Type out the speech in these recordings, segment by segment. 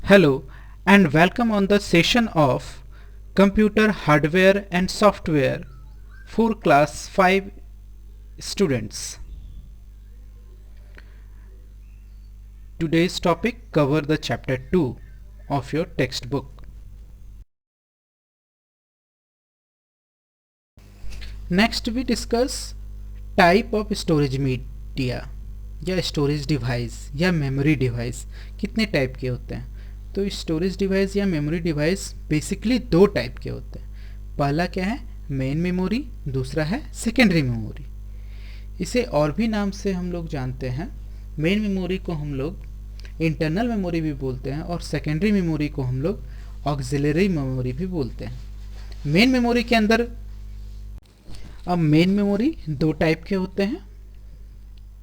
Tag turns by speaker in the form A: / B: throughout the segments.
A: Hello and welcome on the session of Computer Hardware and Software for Class 5 students. Today's topic cover the chapter 2 of your textbook. Next we discuss type of storage media या storage device या memory device कितने type के होते हैं। तो storage device या memory device basically दो type के होते हैं। पहला क्या है, मेन मेमोरी, दूसरा है सेकेंडरी मेमोरी। इसे और भी नाम से हम लोग जानते हैं। मेन मेमोरी को हम लोग इंटरनल मेमोरी भी बोलते हैं और सेकेंडरी मेमोरी को हम लोग ऑक्सिलरी मेमोरी भी बोलते हैं। मेन मेमोरी के अंदर अब मेन मेमोरी दो टाइप के होते हैं,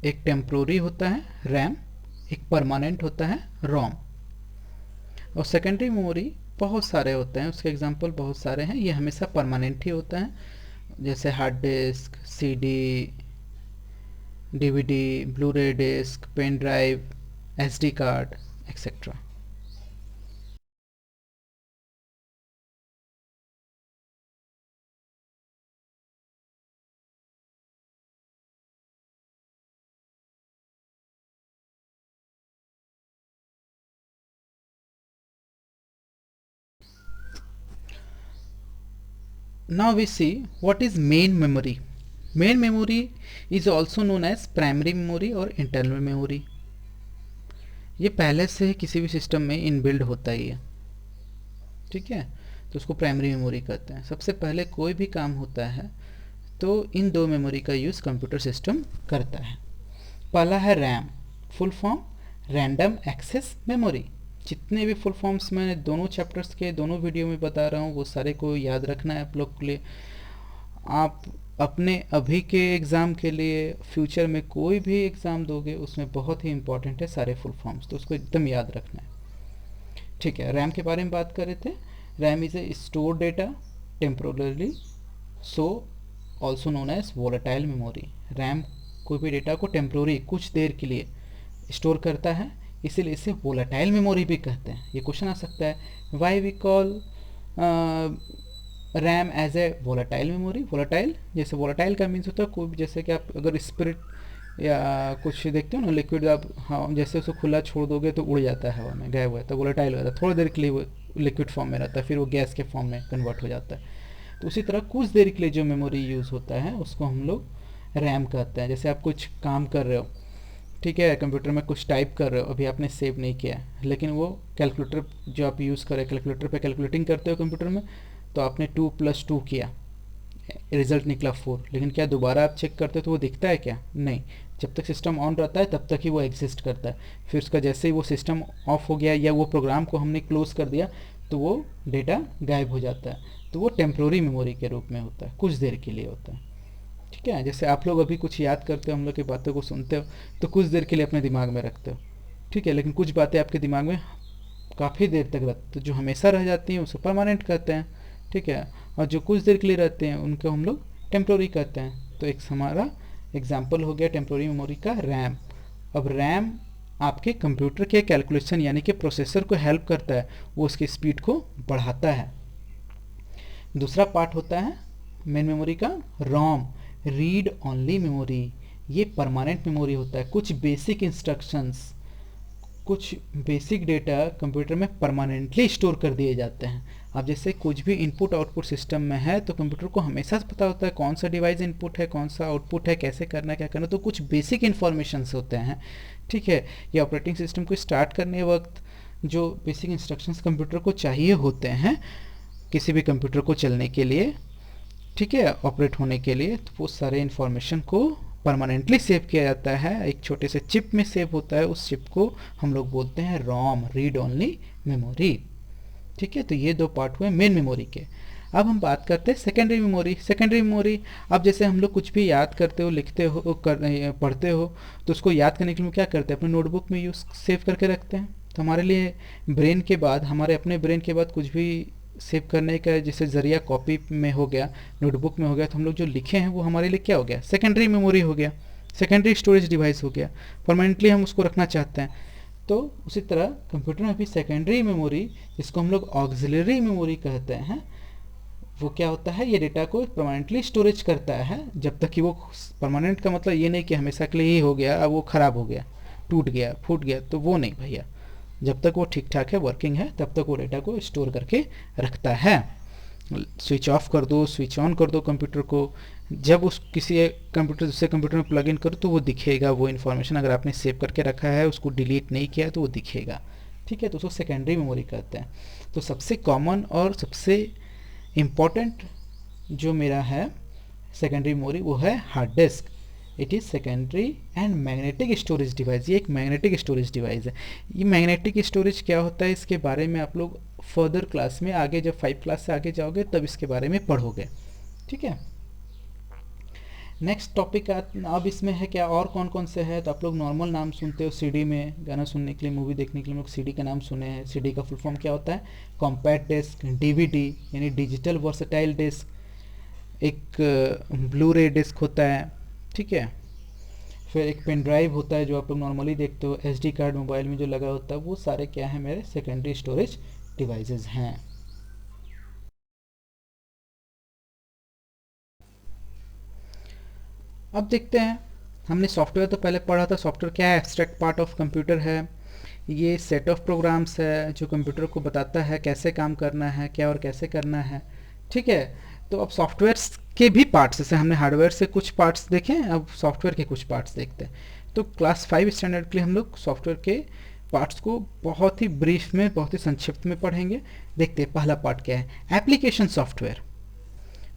A: एक टेम्प्रोरी होता है रैम, एक परमानेंट होता है रोम। और सेकेंडरी मेमोरी बहुत सारे होते हैं, उसके एग्जांपल बहुत सारे हैं। ये हमेशा परमानेंट ही होता है, जैसे hard disk, CD, DVD, Blu-ray disk, pen drive, SD card etcetera. Now we see what is main memory. Main memory is also known as primary memory और internal memory. ये पहले से किसी भी सिस्टम में इनबिल्ड होता ही है, ठीक है, तो उसको प्राइमरी मेमोरी कहते हैं। सबसे पहले कोई भी काम होता है तो इन दो मेमोरी का यूज़ कंप्यूटर सिस्टम करता है। पहला है RAM, full form random access memory. जितने भी फुल फॉर्म्स मैंने दोनों चैप्टर्स के दोनों वीडियो में बता रहा हूँ वो सारे को याद रखना है आप लोग के लिए। आप अपने अभी के एग्ज़ाम के लिए, फ्यूचर में कोई भी एग्ज़ाम दोगे उसमें बहुत ही इंपॉर्टेंट है सारे फुल फॉर्म्स, तो उसको एकदम याद रखना है, ठीक है। रैम के बारे में बात कर रहे थे। RAM is a store data temporarily, so also known as volatile memory. RAM कोई भी डेटा को टेम्पोररी कुछ देर के लिए स्टोर करता है, इसीलिए इसे वोलेटाइल मेमोरी भी कहते हैं। ये क्वेश्चन आ सकता है, why we call RAM as a volatile memory. Volatile, जैसे वोलेटाइल का मीन्स होता है कोई भी, जैसे कि आप अगर स्पिरिट या कुछ देखते हो ना, लिक्विड, आप हाँ जैसे उसको खुला छोड़ दोगे तो उड़ जाता है हवा में, गायब हो जाता है, वोलेटाइल हो जाता है। थोड़ी देर के लिए वो लिक्विड फॉर्म में रहता है, फिर वो गैस के फॉर्म में कन्वर्ट हो जाता है। तो उसी तरह कुछ देर के लिए जो मेमोरी यूज़ होता है उसको हम लोग रैम कहते हैं। जैसे आप कुछ काम कर रहे हो, ठीक है, कंप्यूटर में कुछ टाइप कर रहे हो, अभी आपने सेव नहीं किया है, लेकिन वो कैलकुलेटर जो आप यूज़ करें, कैलकुलेटर पे कैलकुलेटिंग करते हो कंप्यूटर में, तो आपने 2 + 2 किया, रिजल्ट निकला 4, लेकिन क्या दोबारा आप चेक करते हो तो वो दिखता है क्या? नहीं। जब तक सिस्टम ऑन रहता है तब तक ही वो एग्जिस्ट करता है। फिर उसका जैसे ही वो सिस्टम ऑफ हो गया या वो प्रोग्राम को हमने क्लोज कर दिया तो वो डेटा गायब हो जाता है। तो वो टेम्प्रोरी मेमोरी के रूप में होता है, कुछ देर के लिए होता है, ठीक है। जैसे आप लोग अभी कुछ याद करते हो, हम लोग की बातों को सुनते हो तो कुछ देर के लिए अपने दिमाग में रखते हो, ठीक है, लेकिन कुछ बातें आपके दिमाग में काफ़ी देर तक रहती, तो जो हमेशा रह जाती हैं उसे परमानेंट कहते हैं, ठीक है, और जो कुछ देर के लिए रहते हैं उनको हम लोग टेम्प्रोरी कहते हैं। तो एक हमारा एग्जाम्पल हो गया टेम्प्रोरी मेमोरी का रैम। अब रैम आपके कंप्यूटर के कैलकुलेशन यानी कि प्रोसेसर को हेल्प करता है, वो उसकी स्पीड को बढ़ाता है। दूसरा पार्ट होता है मेन मेमोरी का रोम, रीड ओनली मेमोरी। ये परमानेंट मेमोरी होता है। कुछ बेसिक इंस्ट्रक्शंस, कुछ बेसिक डेटा कंप्यूटर में परमानेंटली स्टोर कर दिए जाते हैं। अब जैसे कुछ भी इनपुट आउटपुट सिस्टम में है तो कंप्यूटर को हमेशा पता होता है कौन सा डिवाइस इनपुट है, कौन सा आउटपुट है, कैसे करना है, क्या करना है। तो कुछ बेसिक इन्फॉर्मेशंस होते हैं, ठीक है। ये ऑपरेटिंग सिस्टम को स्टार्ट करने वक्त जो बेसिक इंस्ट्रक्शंस कंप्यूटर को चाहिए होते हैं किसी भी कंप्यूटर को चलने के लिए, ठीक है, ऑपरेट होने के लिए, तो वो सारे इन्फॉर्मेशन को परमानेंटली सेव किया जाता है, एक छोटे से चिप में सेव होता है। उस चिप को हम लोग बोलते हैं रोम, रीड ओनली मेमोरी, ठीक है। तो ये दो पार्ट हुए मेन मेमोरी के। अब हम बात करते हैं सेकेंडरी मेमोरी। सेकेंडरी मेमोरी, अब जैसे हम लोग कुछ भी याद करते हो, लिखते हो, पढ़ते हो, तो उसको याद करने के लिए क्या करते हैं, अपने नोटबुक में यूज सेव करके रखते हैं। तो हमारे लिए ब्रेन के बाद, हमारे अपने ब्रेन के बाद कुछ भी सेव करने का जैसे ज़रिया कॉपी में हो गया, नोटबुक में हो गया, तो हम लोग जो लिखे हैं वो हमारे लिए क्या हो गया, सेकेंडरी मेमोरी हो गया, सेकेंडरी स्टोरेज डिवाइस हो गया। परमानेंटली हम उसको रखना चाहते हैं तो उसी तरह कंप्यूटर में भी सेकेंडरी मेमोरी, जिसको हम लोग ऑक्सिलरी मेमोरी कहते हैं, वो क्या होता है, ये डेटा को परमानेंटली स्टोरेज करता है जब तक कि वो, परमानेंट का मतलब ये नहीं कि हमेशा के लिए ही हो गया, अब वो ख़राब हो गया, टूट गया, फूट गया, तो वो नहीं भैया। जब तक वो ठीक ठाक है, वर्किंग है, तब तक वो डेटा को स्टोर करके रखता है। स्विच ऑफ कर दो, स्विच ऑन कर दो कंप्यूटर को, जब उस किसी कंप्यूटर दूसरे कंप्यूटर में प्लग इन करो तो वो दिखेगा, वो इन्फॉर्मेशन अगर आपने सेव करके रखा है, उसको डिलीट नहीं किया है तो वो दिखेगा। ठीक है, तो उसको सेकेंडरी मेमोरी कहते हैं। तो सबसे कॉमन और सबसे इम्पॉर्टेंट जो मेरा है सेकेंडरी मेमोरी, वो है hard disk. It is secondary and magnetic storage device. ये एक मैग्नेटिक स्टोरेज डिवाइस है। ये मैग्नेटिक स्टोरेज क्या होता है, इसके बारे में आप लोग फर्दर क्लास में आगे, जब 5 क्लास से आगे जाओगे तब इसके बारे में पढ़ोगे। ठीक है, नेक्स्ट टॉपिक अब इसमें है क्या, और कौन कौन से है, तो आप लोग नॉर्मल नाम सुनते हो सीडी में, गाना सुनने के लिए, मूवी देखने के लिए हम लोग सीडी का नाम सुने हैं। सीडी का फुल फॉर्म क्या होता है, कॉम्पैक्ट डिस्क, डीवीडी यानी डिजिटल वर्सेटाइल डिस्क, एक ब्लू रे डिस्क होता है। ठीक है, फिर एक पेन ड्राइव होता है जो आप लोग नॉर्मली देखते हो, एसडी कार्ड मोबाइल में जो लगा होता है, वो सारे क्या है, मेरे सेकेंडरी स्टोरेज डिवाइसेस हैं। अब देखते हैं, हमने सॉफ्टवेयर तो पहले पढ़ा था, सॉफ्टवेयर क्या है, एब्स्ट्रैक्ट पार्ट ऑफ कंप्यूटर है। ये सेट ऑफ प्रोग्राम्स है जो कंप्यूटर को बताता है कैसे काम करना है, क्या और कैसे करना है। ठीक है, तो अब सॉफ्टवेयर के भी पार्ट्स, जैसे हमने हार्डवेयर से कुछ पार्ट्स देखे, अब सॉफ्टवेयर के कुछ पार्ट्स देखते हैं। तो क्लास 5 स्टैंडर्ड के लिए हम लोग सॉफ्टवेयर के पार्ट्स को बहुत ही ब्रीफ में, बहुत ही संक्षिप्त में पढ़ेंगे। देखते हैं पहला पार्ट क्या है, एप्लीकेशन सॉफ्टवेयर।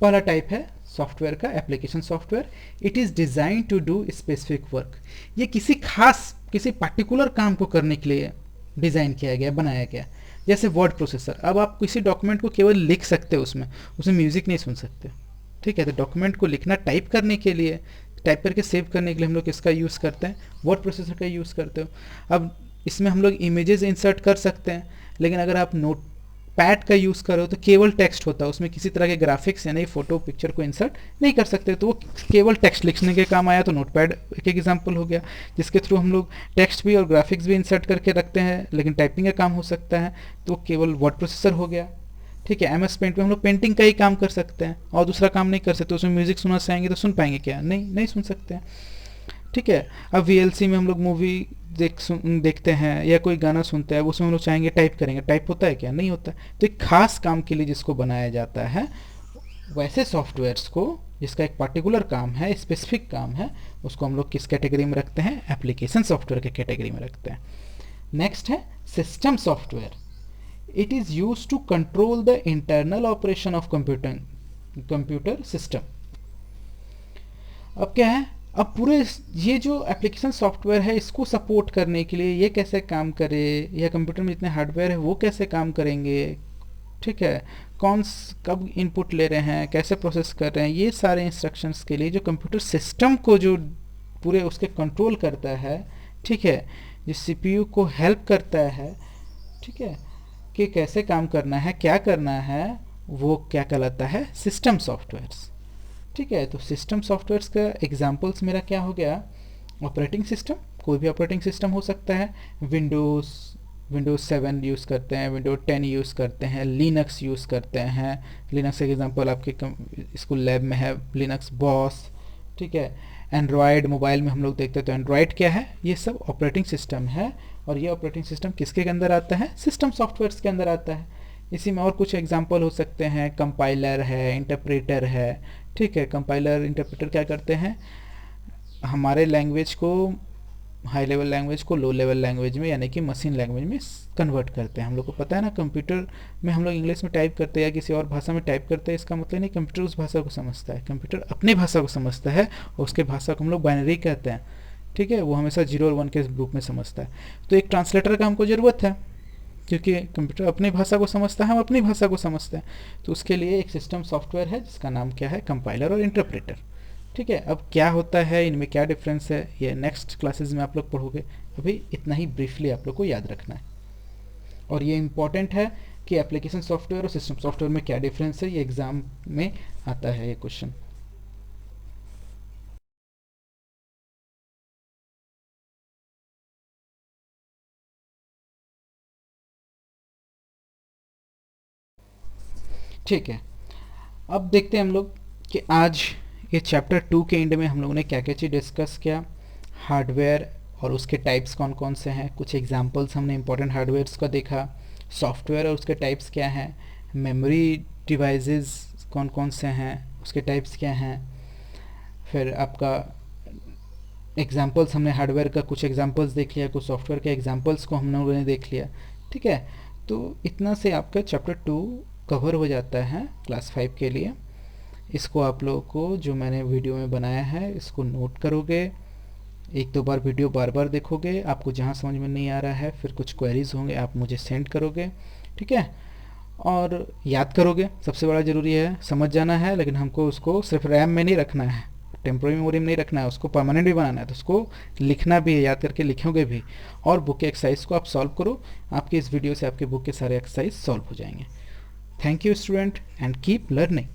A: पहला टाइप है सॉफ्टवेयर का application software. It is design to do specific work. ये किसी खास, किसी पर्टिकुलर काम को करने के लिए डिज़ाइन किया गया, बनाया गया। जैसे वर्ड प्रोसेसर, अब आप किसी डॉक्यूमेंट को केवल लिख सकते हो, उसमें म्यूज़िक नहीं सुन सकते। ठीक है, तो डॉक्यूमेंट को लिखना, टाइप करने के लिए, टाइप करके सेव करने के लिए हम लोग इसका यूज़ करते हैं, वर्ड प्रोसेसर का यूज़ करते हो। अब इसमें हम लोग इमेजेस इंसर्ट कर सकते हैं, लेकिन अगर आप नोट पैड का यूज़ करो तो केवल टेक्स्ट होता है, उसमें किसी तरह के ग्राफिक्स यानी फोटो पिक्चर को इंसर्ट नहीं कर सकते, तो वो केवल टेक्स्ट लिखने के काम आया। तो नोटपैड एक एग्जांपल हो गया, जिसके थ्रू हम लोग टेक्स्ट भी और ग्राफिक्स भी इंसर्ट करके रखते हैं, लेकिन टाइपिंग का काम हो सकता है, तो केवल वर्ड प्रोसेसर हो गया। ठीक है, MS पेंट में हम लोग पेंटिंग का ही काम कर सकते हैं और दूसरा काम नहीं कर सकते। उसमें म्यूजिक सुनना चाहेंगे तो सुन पाएंगे क्या, नहीं सुन सकते हैं। ठीक है, अब VLC में हम लोग मूवी देखते हैं या कोई गाना सुनते हैं, उसमें हम लोग चाहेंगे टाइप करेंगे, टाइप होता है क्या, नहीं होता। तो एक खास काम के लिए जिसको बनाया जाता है, वैसे सॉफ्टवेयर्स को जिसका एक पर्टिकुलर काम है, स्पेसिफिक काम है, उसको हम लोग किस कैटेगरी में रखते हैं, एप्लीकेशन सॉफ्टवेयर के कैटेगरी में रखते हैं। नेक्स्ट है system software. It is use to control the internal operation of computer system. अब क्या है, अब पूरे ये जो एप्लीकेशन सॉफ्टवेयर है, इसको सपोर्ट करने के लिए ये कैसे काम करे, या कंप्यूटर में जितने हार्डवेयर है वो कैसे काम करेंगे। ठीक है, कब इनपुट ले रहे हैं, कैसे प्रोसेस कर रहे हैं, ये सारे इंस्ट्रक्शंस के लिए जो कंप्यूटर सिस्टम को जो पूरे उसके कंट्रोल करता है। ठीक है, जो CPU को हेल्प करता है, ठीक है, कि कैसे काम करना है, क्या करना है, वो क्या कहलाता है, सिस्टम सॉफ्टवेयर्स। ठीक है, तो सिस्टम सॉफ्टवेयर्स का एग्जांपल्स मेरा क्या हो गया, ऑपरेटिंग सिस्टम, कोई भी ऑपरेटिंग सिस्टम हो सकता है। विंडोज़ 7 यूज़ करते हैं, विंडोज 10 यूज़ करते हैं, लिनक्स यूज़ करते हैं। लिनक्स एक एग्जांपल आपके स्कूल लैब में है, लिनक्स बॉस। ठीक है, एंड्रॉयड मोबाइल में हम लोग देखते हैं, तो एंड्रॉयड क्या है, ये सब ऑपरेटिंग सिस्टम है। और ये ऑपरेटिंग सिस्टम किसके अंदर आता है, सिस्टम सॉफ्टवेयर्स के अंदर आता है। इसी में और कुछ एग्जांपल हो सकते हैं, कंपाइलर है, इंटरप्रेटर है। ठीक है, कंपाइलर इंटरप्रेटर क्या करते हैं, हमारे लैंग्वेज को, हाई लेवल लैंग्वेज को लो लेवल लैंग्वेज में यानी कि मशीन लैंग्वेज में कन्वर्ट करते हैं। हम लोग को पता है ना, कंप्यूटर में हम लोग इंग्लिश में टाइप करते हैं या किसी और भाषा में टाइप करते हैं, इसका मतलब नहीं कंप्यूटर उस भाषा को समझता है, कंप्यूटर अपनी भाषा को समझता है और उसके भाषा को हम लोग बाइनरी कहते हैं। ठीक है, वो हमेशा 0 और 1 के रूप में समझता है। तो एक ट्रांसलेटर का हमको ज़रूरत है, क्योंकि कंप्यूटर अपनी भाषा को समझता है, हम अपनी भाषा को समझते हैं। तो उसके लिए एक सिस्टम सॉफ्टवेयर है जिसका नाम क्या है, कंपाइलर और इंटरप्रेटर। ठीक है, अब क्या होता है, इनमें क्या डिफरेंस है, ये नेक्स्ट क्लासेस में आप लोग पढ़ोगे। अभी इतना ही ब्रीफली आप लोग को याद रखना है। और ये इंपॉर्टेंट है कि एप्लीकेशन सॉफ्टवेयर और सिस्टम सॉफ्टवेयर में क्या डिफरेंस है, ये एग्जाम में आता है ये क्वेश्चन। ठीक है, अब देखते हैं हम लोग कि आज ये चैप्टर 2 के एंड में हम लोगों ने क्या क्या चीज़ डिस्कस किया। हार्डवेयर और उसके टाइप्स कौन कौन से हैं, कुछ एग्जांपल्स हमने इंपॉर्टेंट हार्डवेयर्स का देखा, सॉफ्टवेयर और उसके टाइप्स क्या हैं, मेमोरी डिवाइसेस कौन कौन से हैं, उसके टाइप्स क्या हैं, फिर आपका एग्जांपल्स हमने हार्डवेयर का कुछ एग्जांपल्स देख लिया, कुछ सॉफ्टवेयर के एग्जांपल्स को हम लोगों ने देख लिया। ठीक है, तो इतना से आपका चैप्टर 2 कवर हो जाता है क्लास 5 के लिए। इसको आप लोगों को जो मैंने वीडियो में बनाया है इसको नोट करोगे, एक दो बार वीडियो बार बार देखोगे, आपको जहाँ समझ में नहीं आ रहा है फिर कुछ क्वेरीज होंगे आप मुझे सेंड करोगे। ठीक है, और याद करोगे, सबसे बड़ा ज़रूरी है, समझ जाना है लेकिन हमको उसको सिर्फ रैम में नहीं रखना है, टेम्पोररी मेमोरी में नहीं रखना है, उसको परमानेंट भी बनाना है, तो उसको लिखना भी है, याद करके लिखोगे भी। और बुक के एक्सरसाइज को आप सॉल्व करो, आपके इस वीडियो से आपके बुक के सारे एक्सरसाइज सॉल्व हो जाएंगे। Thank you student and keep learning.